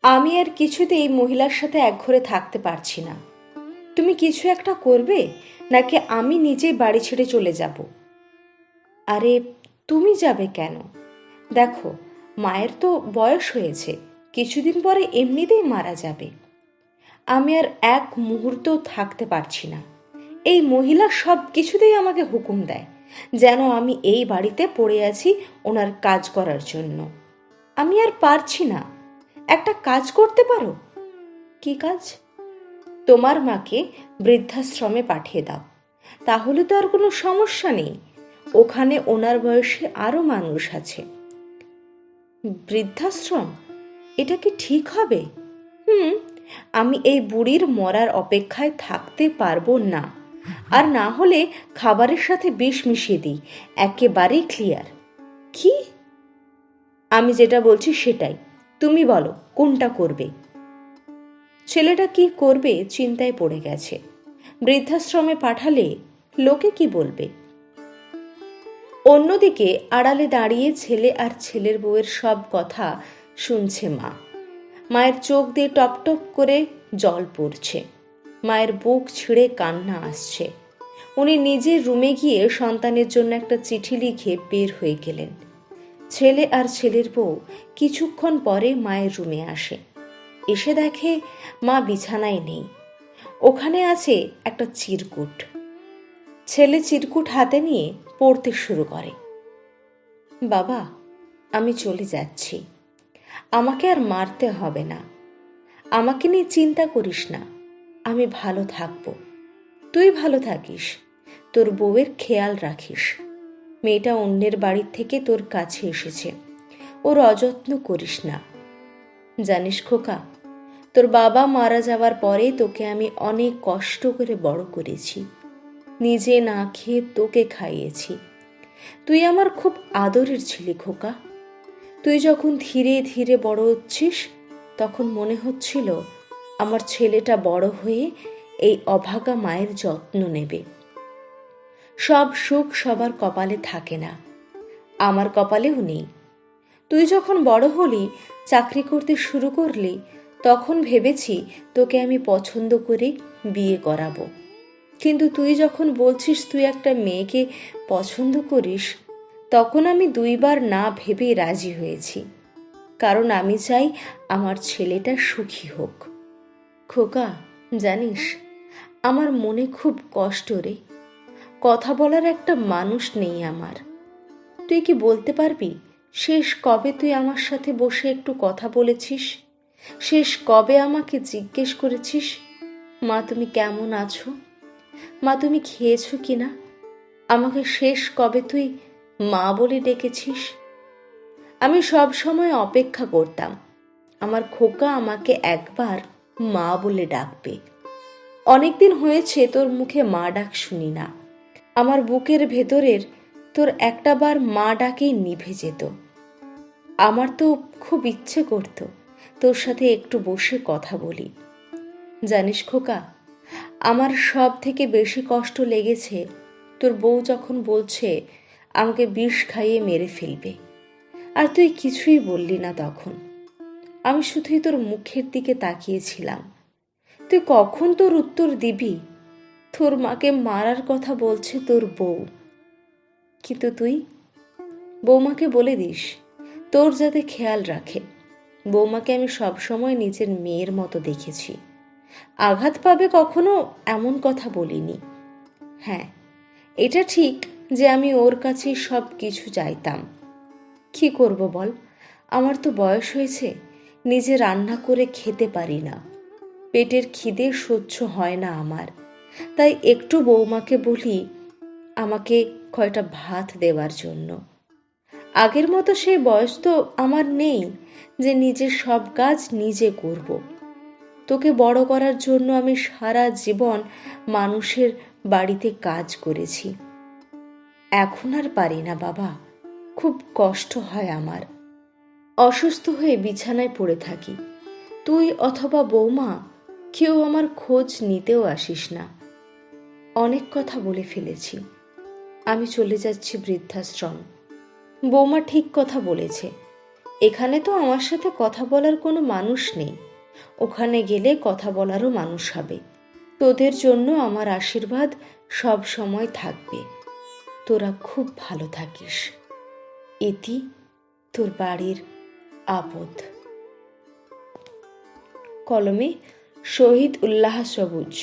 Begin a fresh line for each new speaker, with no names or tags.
আমি আর কিছুতেই মহিলার সাথে একঘরে থাকতে পারছি না। তুমি কিছু একটা করবে, নাকি আমি নিজেই বাড়ি ছেড়ে চলে যাব? আরে, তুমি যাবে কেন? দেখো, মায়ের তো বয়স হয়েছে, কিছুদিন পরে এমনিতেই মারা যাবে। আমি আর এক মুহূর্তও থাকতে পারছি না। এই মহিলা সব কিছুতেই আমাকে হুকুম দেয়, যেন আমি এই বাড়িতে পড়ে আছি ওনার কাজ করার জন্য। আমি আর পারছি না। একটা কাজ করতে পারো। কি কাজ? তোমার মাকে বৃদ্ধাশ্রমে পাঠিয়ে দাও, তাহলে তো আর কোনো সমস্যা নেই। ওখানে ওনার বয়সী আরো মানুষ আছে। বৃদ্ধাশ্রম? এটা কি ঠিক হবে? হুম, আমি এই বুড়ির মরার অপেক্ষায় থাকতে পারবো না। আর না হলে খাবারের সাথে বিষ মিশিয়ে দিই, একেবারেই ক্লিয়ার। কি? আমি যেটা বলছি সেটাই, তুমি বলো কোনটা করবে। ছেলেটা কি করবে চিন্তায় পড়ে গেছে। বৃদ্ধাশ্রমে পাঠালে লোকে কি বলবে? অন্যদিকে আড়ালে দাঁড়িয়ে ছেলে আর ছেলের বউয়ের সব কথা শুনছে মা। মায়ের চোখ দিয়ে টপ টপ করে জল পড়ছে। মায়ের বুক ছিঁড়ে কান্না আসছে। উনি নিজের রুমে গিয়ে সন্তানের জন্য একটা চিঠি লিখে বের হয়ে গেলেন। ছেলে আর ছেলের বউ কিছুক্ষণ পরে মায়ের রুমে আসে। এসে দেখে মা বিছানায় নেই, ওখানে আছে একটা চিরকুট। ছেলে চিরকুট হাতে নিয়ে পড়তে শুরু করে। বাবা, আমি চলে যাচ্ছি। আমাকে আর মারতে হবে না। আমাকে নিয়ে চিন্তা করিস না। আমি ভালো থাকবো। তুই ভালো থাকিস। তোর বউয়ের খেয়াল রাখিস। মেয়েটা অন্যের বাড়ির থেকে তোর কাছে এসেছে, ওর অযত্ন করিস না। জানিস খোকা, তোর বাবা মারা যাওয়ার পরে তোকে আমি অনেক কষ্ট করে বড় করেছি। নিজে না খেয়ে তোকে খাইয়েছি। তুই আমার খুব আদরের ছিলি খোকা। তুই যখন ধীরে ধীরে বড় হচ্ছিস, তখন মনে হচ্ছিল আমার ছেলেটা বড় হয়ে এই অভাগা মায়ের যত্ন নেবে। সব সুখ সবার কপালে থাকে না, আমার কপালেও নেই। তুই যখন বড় হলি, চাকরি করতে শুরু করলি, তখন ভেবেছি তোকে আমি পছন্দ করে বিয়ে করাবো। কিন্তু তুই যখন বলছিস তুই একটা মেয়েকে পছন্দ করিস, তখন আমি দুইবার না ভেবে রাজি হয়েছি। কারণ আমি চাই আমার ছেলেটা সুখী হোক। খোকা, জানিস, আমার মনে খুব কষ্ট রে। কথা বলার একটা মানুষ নেই আমার। তুই কি বলতে পারবি শেষ কবে তুই আমার সাথে বসে একটু কথা বলেছিস? শেষ কবে আমাকে জিজ্ঞেস করেছিস, মা তুমি কেমন আছো? মা তুমি খেয়েছো কিনা? আমাকে শেষ কবে তুই মা বলে ডেকেছিস? আমি সব সময় অপেক্ষা করতাম আমার খোকা আমাকে একবার মা বলে ডাকবে। অনেকদিন হয়েছে তোর মুখে মা ডাক শুনি না। আমার বুকের ভেতরের তোর একটা বার মা ডাকেই নিভে যেত। আমার তো খুব ইচ্ছে করত তোর সাথে একটু বসে কথা বলি। জানিস খোকা, আমার সব থেকে বেশি কষ্ট লেগেছে তোর বউ যখন বলছে আমাকে বিষ খাইয়ে মেরে ফেলবে, আর তুই কিছুই বললি না তখন। আমি শুধুই তোর মুখের দিকে তাকিয়েছিলাম। তুই কখন তোর উত্তর দিবি? তোর মাকে মারার কথা বলছে তোর বউ, কিন্তু তুই বৌমাকে বলে দিস তোর যাতে খেয়াল রাখে। বৌমাকে আমি সবসময় নিজের মেয়ের মতো দেখেছি। আঘাত পাবে কখনো এমন কথা বলিনি। হ্যাঁ, এটা ঠিক যে আমি ওর কাছে সব কিছু চাইতাম। কি করব বল, আমার তো বয়স হয়েছে, নিজে রান্না করে খেতে পারি না। পেটের খিদে সহ্য হয় না আমার। তাই একটু বৌমাকে বলি আমাকে কয়টা ভাত দেওয়ার জন্য। আগের মতো সেই বয়স তো আমার নেই যে নিজের সব কাজ নিজে করব। তোকে বড় করার জন্য আমি সারা জীবন মানুষের বাড়িতে কাজ করেছি। এখন আর পারি না বাবা, খুব কষ্ট হয় আমার। অসুস্থ হয়ে বিছানায় পড়ে থাকি। তুই অথবা বৌমা কেউ আমার খোঁজ নিতেও আসিস না। অনেক কথা বলে ফেলেছি। আমি চলে যাচ্ছি বৃদ্ধাশ্রম। বৌমা ঠিক কথা বলেছে, এখানে তো আমার সাথে কথা বলার কোনো মানুষ নেই, ওখানে গেলে কথা বলারও মানুষ হবে। তোদের জন্য আমার আশীর্বাদ সব সময় থাকবে। তোরা খুব ভালো থাকিস। ইতি, তোর বাড়ির আপদ। কলমে শহীদ উল্লাহ সবুজ।